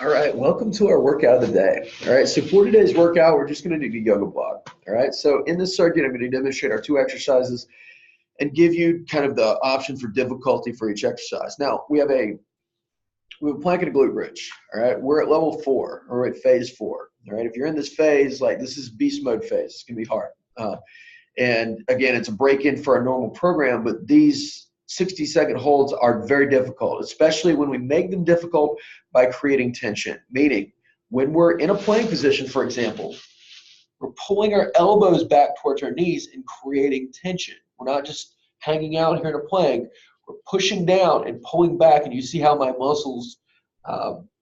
All right, welcome to our workout of the day. All right, so for today's workout, we're just going to do a yoga block. All right, so in this circuit, I'm going to demonstrate our two exercises and give you kind of the option for difficulty for each exercise. Now, we have a plank and a glute bridge. All right, we're at level 4, or we're at phase 4. All right, if you're in this phase, like this is beast mode phase, it's going to be hard. And again, it's a break-in for our normal program, but these 60-second holds are very difficult, especially when we make them difficult by creating tension. Meaning, when we're in a plank position, for example, we're pulling our elbows back towards our knees and creating tension. We're not just hanging out here in a plank. We're pushing down and pulling back, and you see how my muscles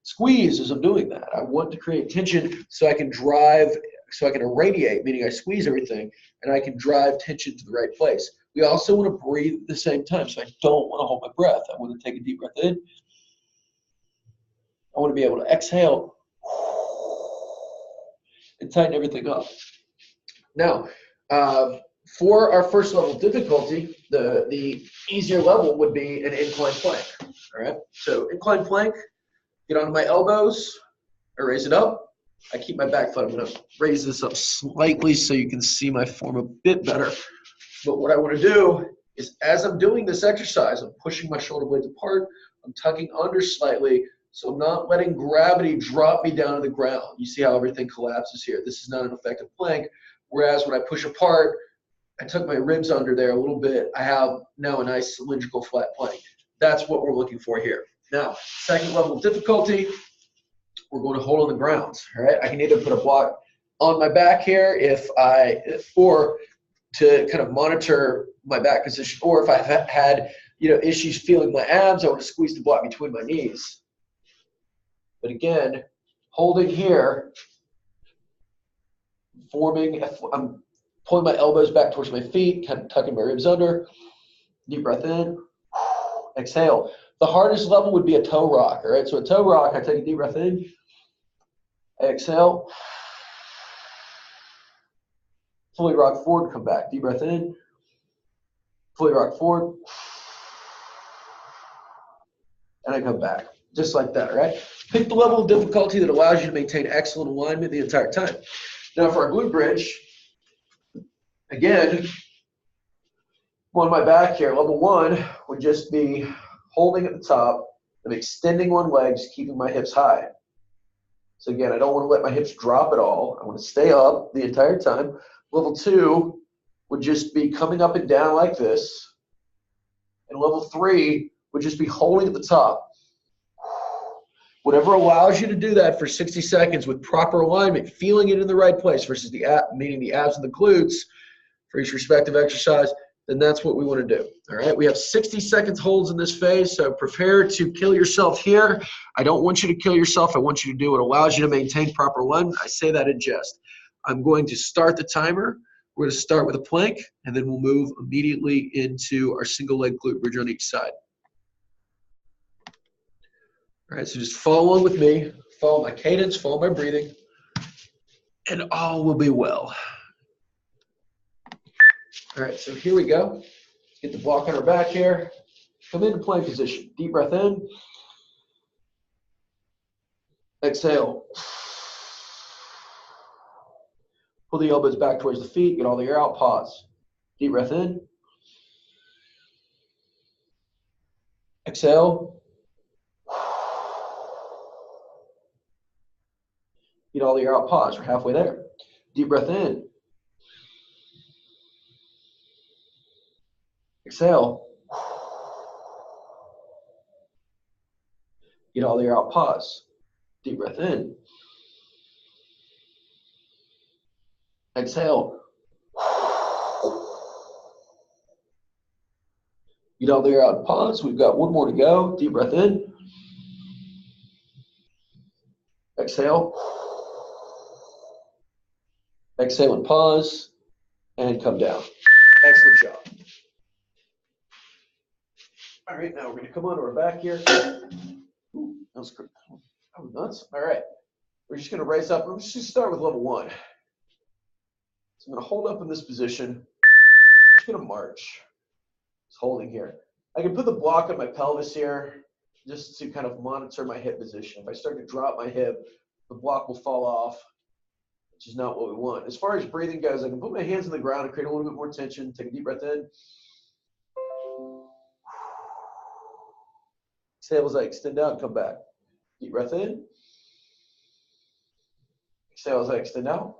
squeeze as I'm doing that. I want to create tension so I can drive, so I can irradiate, meaning I squeeze everything, and I can drive tension to the right place. We also want to breathe at the same time, so I don't want to hold my breath. I want to take a deep breath in. I want to be able to exhale and tighten everything up. Now, for our first level of difficulty, the easier level would be an incline plank. All right, so incline plank, get onto my elbows, I raise it up. I keep my back foot. I'm going to raise this up slightly so you can see my form a bit better. But what I want to do is, as I'm doing this exercise, I'm pushing my shoulder blades apart. I'm tucking under slightly, so I'm not letting gravity drop me down to the ground. You see how everything collapses here. This is not an effective plank. Whereas when I push apart, I tuck my ribs under there a little bit. I have now a nice cylindrical flat plank. That's what we're looking for here. Now, second level of difficulty, we're going to hold on the ground. All right, I can either put a block on my back here or to kind of monitor my back position, or if I've had issues feeling my abs, I want to squeeze the block between my knees. But again, holding here, I'm pulling my elbows back towards my feet, kind of tucking my ribs under. Deep breath in, exhale. The hardest level would be a toe rock. All right, so a toe rock, I take a deep breath in, exhale, fully rock forward, come back. Deep breath in, fully rock forward, and I come back. Just like that, right? Pick the level of difficulty that allows you to maintain excellent alignment the entire time. Now for our glute bridge, again, on my back here, level 1 would just be holding at the top and extending one leg, just keeping my hips high. So again, I don't want to let my hips drop at all. I want to stay up the entire time. Level 2 would just be coming up and down like this. And level 3 would just be holding at the top. Whatever allows you to do that for 60 seconds with proper alignment, feeling it in the right place versus meaning the abs and the glutes for each respective exercise, then that's what we want to do. All right, we have 60 seconds holds in this phase, so prepare to kill yourself here. I don't want you to kill yourself. I want you to do what allows you to maintain proper alignment. I say that in jest. I'm going to start the timer. We're going to start with a plank, and then we'll move immediately into our single leg glute bridge on each side. All right, so just follow along with me. Follow my cadence, follow my breathing, and all will be well. All right, so here we go. Let's get the block on our back here. Come into plank position. Deep breath in. Exhale. Pull the elbows back towards the feet. Get all the air out. Pause. Deep breath in. Exhale. Get all the air out. Pause. We're halfway there. Deep breath in. Exhale. Get all the air out. Pause. Deep breath in. Exhale. Get all the air out. Pause. We've got one more to go. Deep breath in. Exhale. Exhale and pause. And come down. Excellent job. All right, now we're going to come onto our back here. Ooh, that was good. That was nuts. All right, we're just going to raise up. Let's just start with level 1. So I'm going to hold up in this position. I'm just going to march. Just holding here. I can put the block on my pelvis here. just to kind of monitor my hip position. If I start to drop my hip, the block will fall off, which is not what we want. As far as breathing goes, I can put my hands on the ground and create a little bit more tension. Take a deep breath in. Exhale as I extend out and come back. Deep breath in. Exhale as I extend out.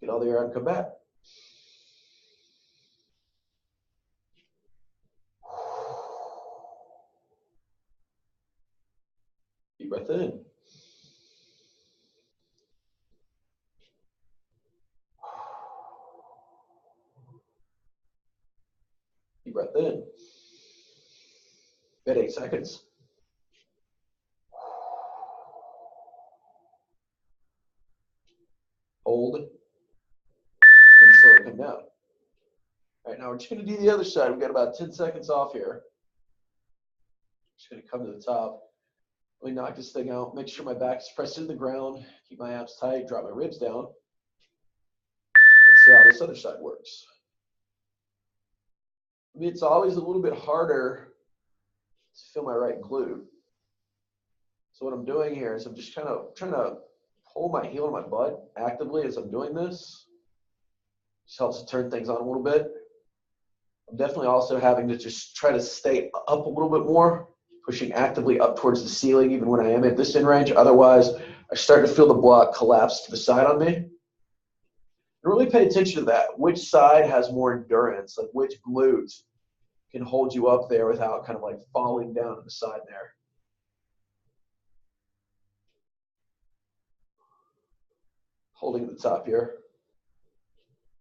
Get all the air out and come back. Deep breath in. Deep breath in. At 8 seconds. Hold. And slowly come down. All right, now we're just going to do the other side. We've got about 10 seconds off here. Just going to come to the top. Let me knock this thing out. Make sure my back is pressed into the ground. Keep my abs tight. Drop my ribs down. Let's see how this other side works. I mean, it's always a little bit harder to feel my right glute. So what I'm doing here is I'm just kind of trying to pull my heel in my butt actively as I'm doing this. Just helps to turn things on a little bit. I'm definitely also having to just try to stay up a little bit more, pushing actively up towards the ceiling even when I am at this in range. Otherwise, I start to feel the block collapse to the side on me. And really pay attention to that. Which side has more endurance? Like which glute can hold you up there without kind of like falling down to the side there. Holding at the top here.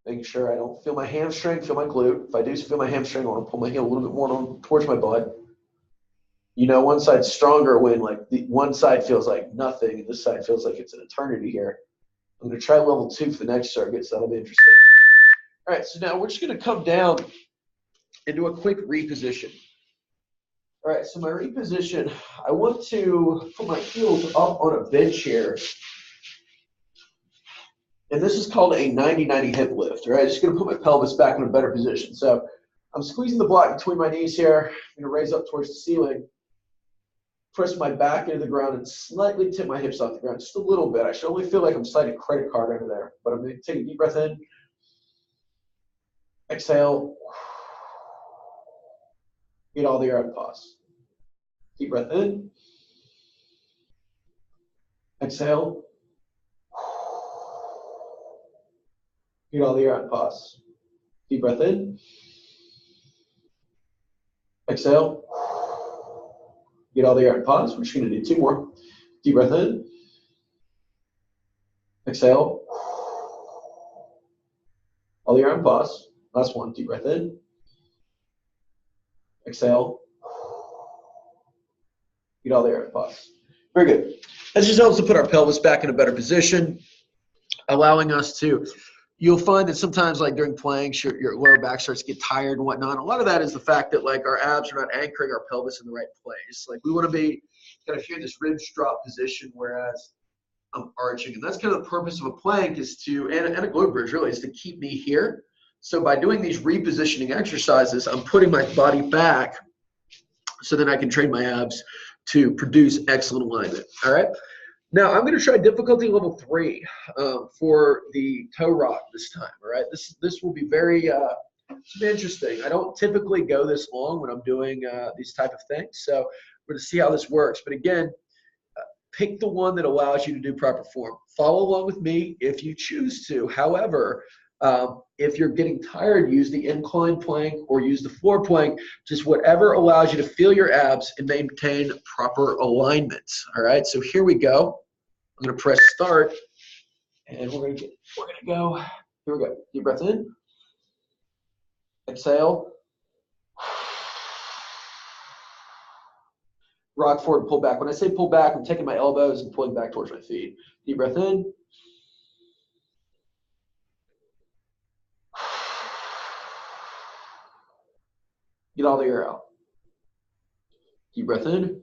Making sure I don't feel my hamstring, feel my glute. If I do feel my hamstring, I want to pull my heel a little bit more towards my butt. You know, one side's stronger when like the one side feels like nothing and this side feels like it's an eternity here. I'm going to try level 2 for the next circuit, so that'll be interesting. All right, so now we're just going to come down and do a quick reposition. All right, so my reposition, I want to put my heels up on a bench here. And this is called a 90-90 hip lift, right? I'm just going to put my pelvis back in a better position. So I'm squeezing the block between my knees here. I'm going to raise up towards the ceiling. Press my back into the ground and slightly tip my hips off the ground, just a little bit. I should only feel like I'm sliding a credit card under there, but I'm going to take a deep breath in. Exhale. Get all the air out and pause. Deep breath in. Exhale. Get all the air out and pause. Deep breath in. Exhale. Get all the air and pause. We're just going to do 2 more. Deep breath in. Exhale. All the air and pause. Last one. Deep breath in. Exhale. Get all the air and pause. Very good. That just helps to put our pelvis back in a better position, allowing us to, you'll find that sometimes like during planks, your lower back starts to get tired and whatnot. A lot of that is the fact that like our abs are not anchoring our pelvis in the right place. Like we want to be kind of here in this ribs drop position, whereas I'm arching. And that's kind of the purpose of a plank is to, and a glute bridge really, is to keep me here. So by doing these repositioning exercises, I'm putting my body back so then I can train my abs to produce excellent alignment. All right. Now I'm going to try difficulty level 3 for the toe rock this time. All right. This will be very interesting. I don't typically go this long when I'm doing these type of things. So we're going to see how this works. But again, pick the one that allows you to do proper form. Follow along with me if you choose to. However, if you're getting tired, use the incline plank or use the floor plank, just whatever allows you to feel your abs and maintain proper alignment. All right, so here we go. I'm going to press start, and we're going to go. Here we go. Deep breath in. Exhale. Rock forward, pull back. When I say pull back, I'm taking my elbows and pulling back towards my feet. Deep breath in. Get all the air out. Deep breath in.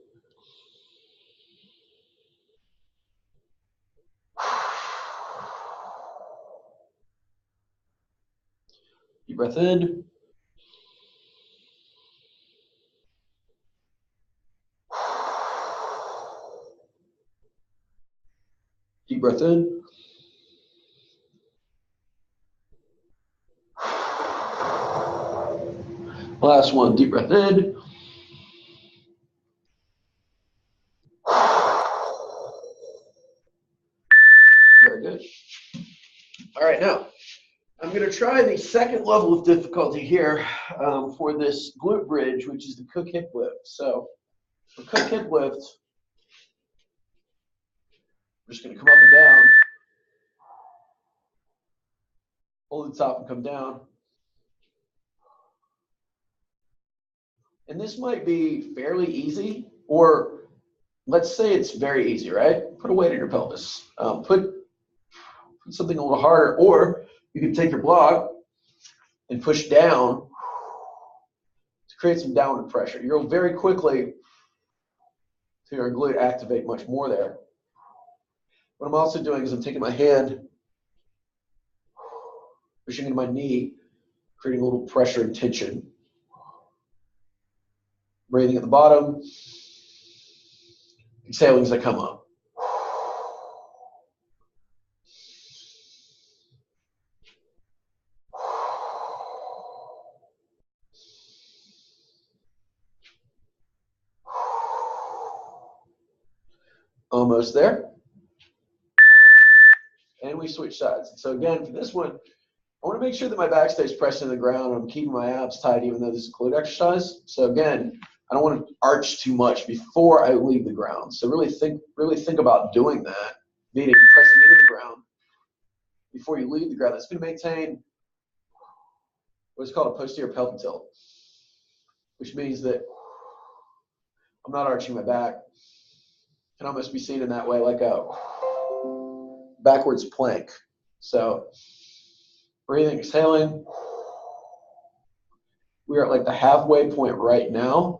Deep breath in. Deep breath in. Last one, deep breath in. Very good. All right, now I'm going to try the second level of difficulty here for this glute bridge, which is the Cook hip lift. So for Cook hip lift, I'm just going to come up and down, hold the top and come down. And this might be fairly easy, or let's say it's very easy, right? Put a weight in your pelvis. Put something a little harder, or you can take your block and push down to create some downward pressure. You'll very quickly see your glute activate much more there. What I'm also doing is I'm taking my hand, pushing into my knee, creating a little pressure and tension. Breathing at the bottom, exhaling as I come up. Almost there. And we switch sides. So again, for this one, I want to make sure that my back stays pressed into the ground. I'm keeping my abs tight, even though this is a glute exercise. So again, I don't want to arch too much before I leave the ground. So really think about doing that, meaning pressing into the ground before you leave the ground. That's going to maintain what's called a posterior pelvic tilt, which means that I'm not arching my back. Can almost be seen in that way, like a backwards plank. So breathing, exhaling. We are at like the halfway point right now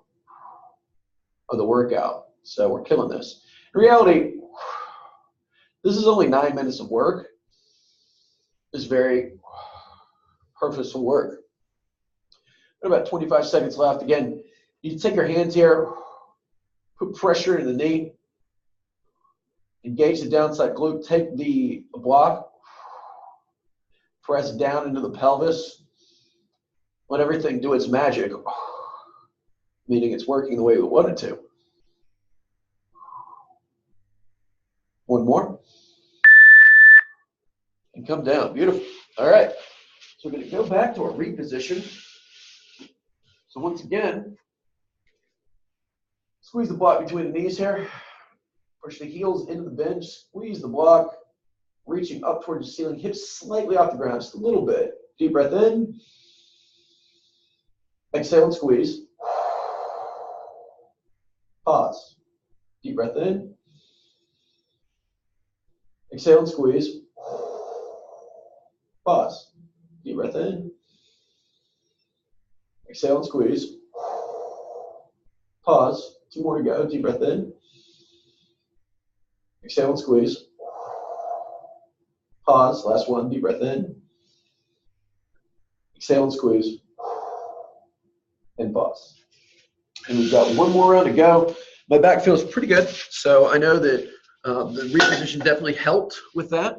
of the workout. So we're killing this. In reality, this is only 9 minutes of work. It's very purposeful work. About 25 seconds left. Again, you take your hands here, put pressure in the knee, engage the downside glute, take the block, press down into the pelvis, let everything do its magic, meaning it's working the way we want it to. One more. And come down. Beautiful. All right. So we're going to go back to our reposition. So once again, squeeze the block between the knees here. Push the heels into the bench. Squeeze the block, reaching up towards the ceiling. Hips slightly off the ground, just a little bit. Deep breath in. Exhale and squeeze. Pause. Deep breath in. Exhale and squeeze. Pause. Deep breath in. Exhale and squeeze. Pause. 2 more to go. Deep breath in. Exhale and squeeze. Pause. Last one. Deep breath in. Exhale and squeeze. And pause. And we've got 1 more round to go. My back feels pretty good, so I know that the reposition definitely helped with that.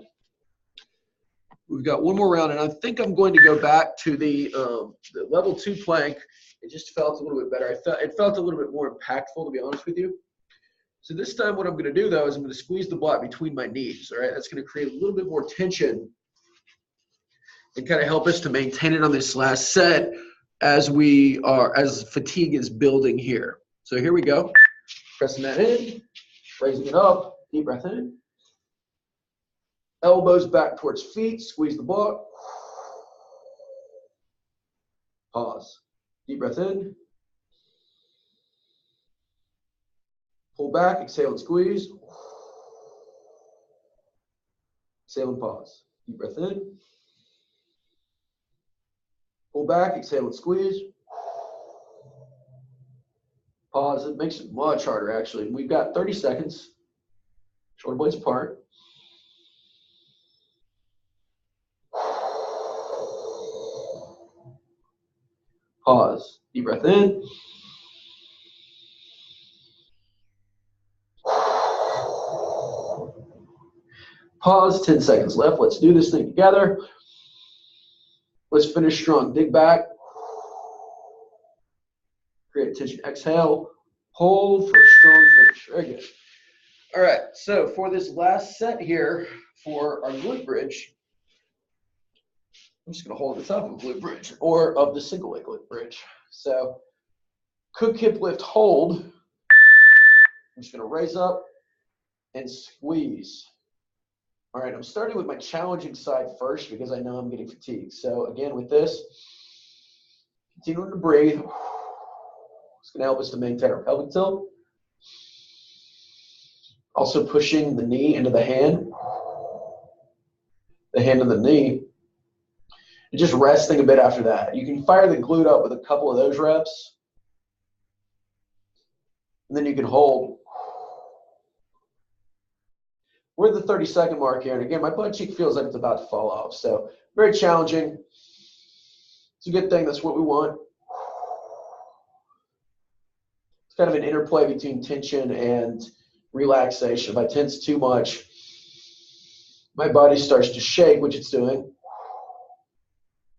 We've got 1 more round, and I think I'm going to go back to the level 2 plank. It just felt a little bit better. It felt a little bit more impactful, to be honest with you. So this time what I'm going to do, though, is I'm going to squeeze the block between my knees. All right, that's going to create a little bit more tension and kind of help us to maintain it on this last set as fatigue is building here. So here we go. Pressing that in, raising it up, deep breath in. Elbows back towards feet, squeeze the block. Pause. Deep breath in. Pull back, exhale and squeeze. Exhale and pause. Deep breath in. Pull back, exhale and squeeze. Pause. It makes it much harder, actually. We've got 30 seconds. Shoulder blades apart. Pause. Deep breath in. Pause, 10 seconds left. Let's do this thing together. Let's finish strong. Dig back. Create tension. Exhale. Hold for a strong finish. Very good. All right, so for this last set here for our glute bridge, I'm just going to hold the top of a glute bridge or of the single leg glute bridge. So cook, hip, lift, hold. I'm just going to raise up and squeeze. All right, I'm starting with my challenging side first because I know I'm getting fatigued. So again, with this, continuing to breathe. It's going to help us to maintain our pelvic tilt. Also pushing the knee into the hand and the knee, and just resting a bit after that. You can fire the glute up with a couple of those reps, and then you can hold. We're at the 30-second mark here, and again, my butt cheek feels like it's about to fall off, so very challenging. It's a good thing. That's what we want. It's kind of an interplay between tension and relaxation. If I tense too much, my body starts to shake, which it's doing.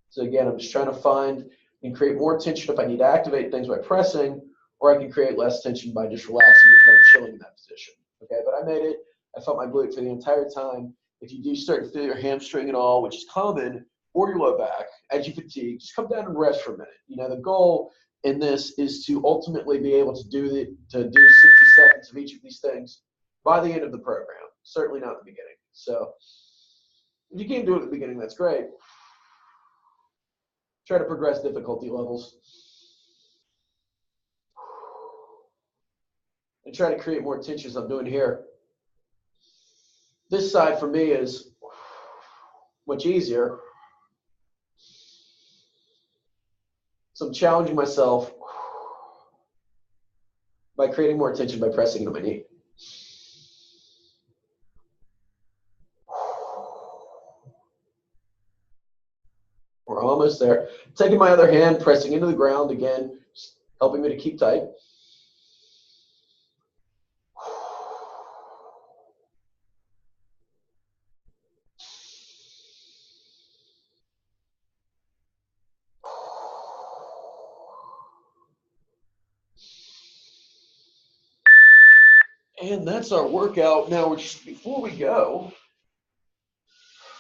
So again, I'm just trying to find and create more tension if I need to activate things by pressing, or I can create less tension by just relaxing and kind of chilling in that position. Okay, but I made it. I felt my glute for the entire time. If you do start to feel your hamstring at all, which is common, or your low back, as you fatigue, just come down and rest for a minute. You know, the goal in this is to ultimately be able to do 60 seconds of each of these things by the end of the program. Certainly not at the beginning. So if you can't do it at the beginning, that's great. Try to progress difficulty levels. And try to create more tension as I'm doing here. This side for me is much easier. So I'm challenging myself by creating more tension by pressing into my knee. We're almost there. Taking my other hand, pressing into the ground again, helping me to keep tight. And that's our workout. Now, before we go,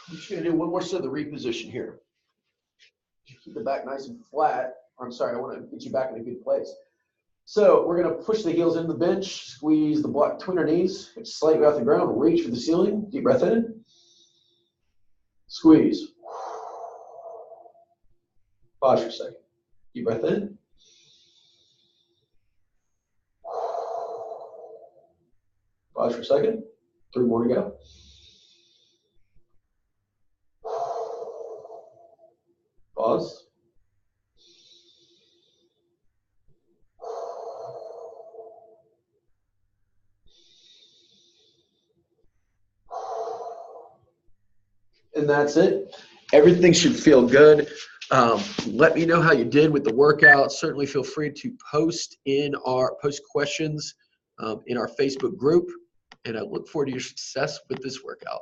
I'm just going to do one more set of the reposition here. Keep the back nice and flat. Or I'm sorry, I want to get you back in a good place. So we're going to push the heels into the bench, squeeze the block between our knees, it's slightly off the ground, reach for the ceiling. Deep breath in. Squeeze. Pause for a second. Deep breath in. Pause for a second. 3 more to go. Pause. And that's it. Everything should feel good. Let me know how you did with the workout. Certainly feel free to post questions in our Facebook group. And I look forward to your success with this workout.